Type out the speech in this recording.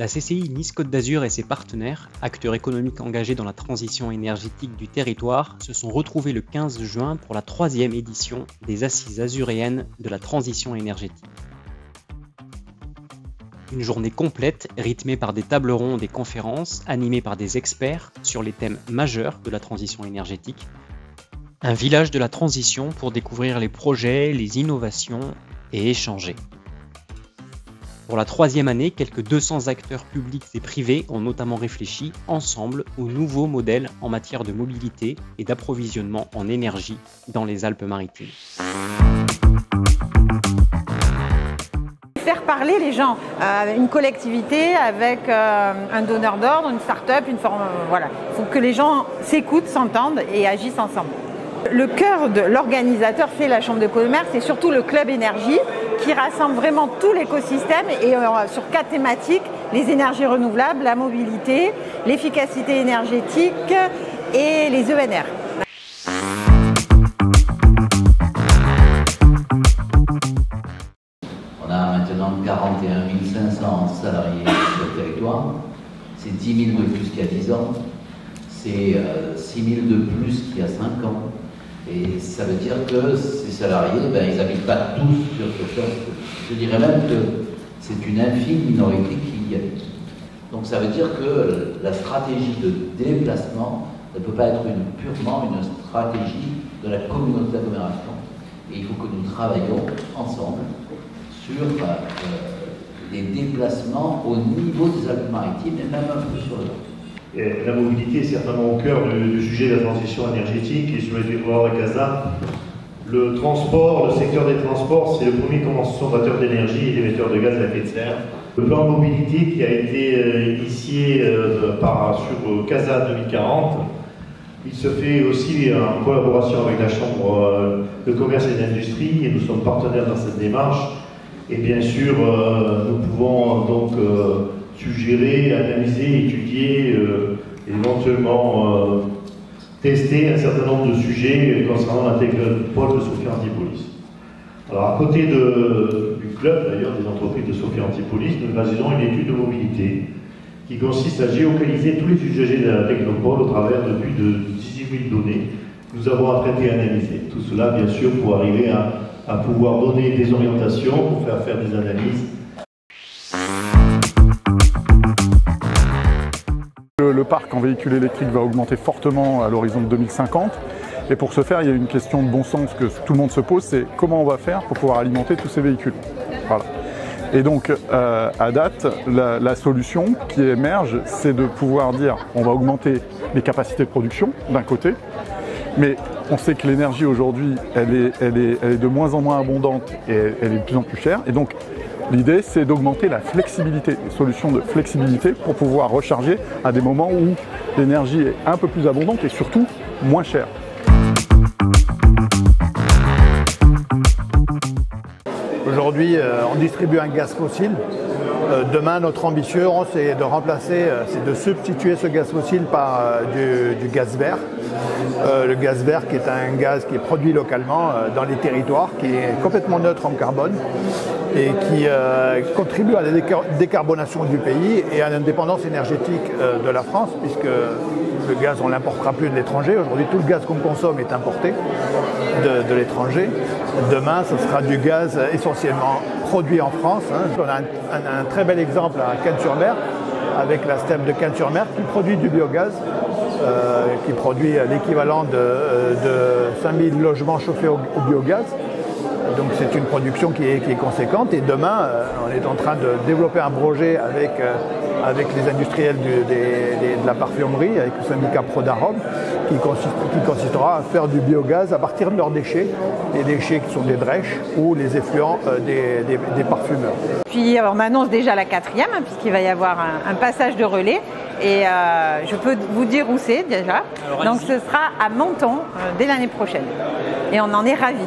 La CCI Nice Côte d'Azur et ses partenaires, acteurs économiques engagés dans la transition énergétique du territoire, se sont retrouvés le 15 juin pour la 3e édition des Assises azuréennes de la transition énergétique. Une journée complète, rythmée par des tables rondes et conférences, animées par des experts sur les thèmes majeurs de la transition énergétique. Un village de la transition pour découvrir les projets, les innovations et échanger. Pour la 3e année, quelques 200 acteurs publics et privés ont notamment réfléchi ensemble aux nouveaux modèles en matière de mobilité et d'approvisionnement en énergie dans les Alpes-Maritimes. Faire parler les gens, une collectivité avec un donneur d'ordre, une start-up, une forme, voilà. Il faut que les gens s'écoutent, s'entendent et agissent ensemble. Le cœur de l'organisateur, c'est la Chambre de commerce et surtout le Club Énergie qui rassemble vraiment tout l'écosystème et sur 4 thématiques, les énergies renouvelables, la mobilité, l'efficacité énergétique et les ENR. On a maintenant 41 500 salariés sur le territoire, c'est 10 000 de plus qu'il y a 10 ans, c'est 6 000 de plus qu'il y a 5 ans. Et ça veut dire que ces salariés, ils n'habitent pas tous sur ce poste. Je dirais même que c'est une infime minorité qui y habite. Donc ça veut dire que la stratégie de déplacement ne peut pas être purement une stratégie de la communauté d'agglomération. Et il faut que nous travaillions ensemble sur les déplacements au niveau des Alpes-Maritimes et même un peu sur le. La mobilité est certainement au cœur du sujet de la transition énergétique et sur le territoire de Casa. Le transport, le secteur des transports, c'est le premier consommateur d'énergie et émetteur de gaz à effet de serre. Le plan de mobilité qui a été initié sur Casa 2040, il se fait aussi en collaboration avec la Chambre de commerce et d'industrie et nous sommes partenaires dans cette démarche. Et bien sûr, nous pouvons donc suggérer, analyser, étudier, éventuellement tester un certain nombre de sujets concernant la technopole de Sophia Antipolis. Alors à côté du club d'ailleurs des entreprises de Sophia Antipolis, nous réalisons une étude de mobilité qui consiste à géolocaliser tous les usagers de la technopole au travers de plus de 18 000 données que nous avons à traiter et analyser. Tout cela bien sûr pour arriver à pouvoir donner des orientations, pour faire des analyses. Le parc en véhicule électrique va augmenter fortement à l'horizon de 2050 et pour ce faire il y a une question de bon sens que tout le monde se pose, c'est comment on va faire pour pouvoir alimenter tous ces véhicules. Voilà. Et donc à date, la solution qui émerge, c'est de pouvoir dire on va augmenter les capacités de production d'un côté, mais on sait que l'énergie aujourd'hui elle est de moins en moins abondante et elle est de plus en plus chère et donc l'idée, c'est d'augmenter la flexibilité, les solutions de flexibilité pour pouvoir recharger à des moments où l'énergie est un peu plus abondante et surtout moins chère. Aujourd'hui, on distribue un gaz fossile. Demain, notre ambition, c'est de remplacer, c'est de substituer ce gaz fossile par du gaz vert. Le gaz vert qui est un gaz qui est produit localement dans les territoires, qui est complètement neutre en carbone et qui contribue à la décarbonation du pays et à l'indépendance énergétique de la France, puisque le gaz, on ne l'importera plus de l'étranger. Aujourd'hui, tout le gaz qu'on consomme est importé de l'étranger. Demain, ce sera du gaz essentiellement produit en France. On a un très bel exemple à Cannes-sur-Mer, avec la STEM de Cannes-sur-Mer, qui produit du biogaz, qui produit l'équivalent de 5000 logements chauffés au biogaz. Donc c'est une production qui est conséquente et demain on est en train de développer un projet avec les industriels de la parfumerie, avec le syndicat Prodarome, qui consistera à faire du biogaz à partir de leurs déchets, les déchets qui sont des drèches ou les effluents des parfumeurs. Puis on annonce déjà la 4e, puisqu'il va y avoir un passage de relais et je peux vous dire où c'est déjà. Alors, donc ce sera à Menton dès l'année prochaine et on en est ravis.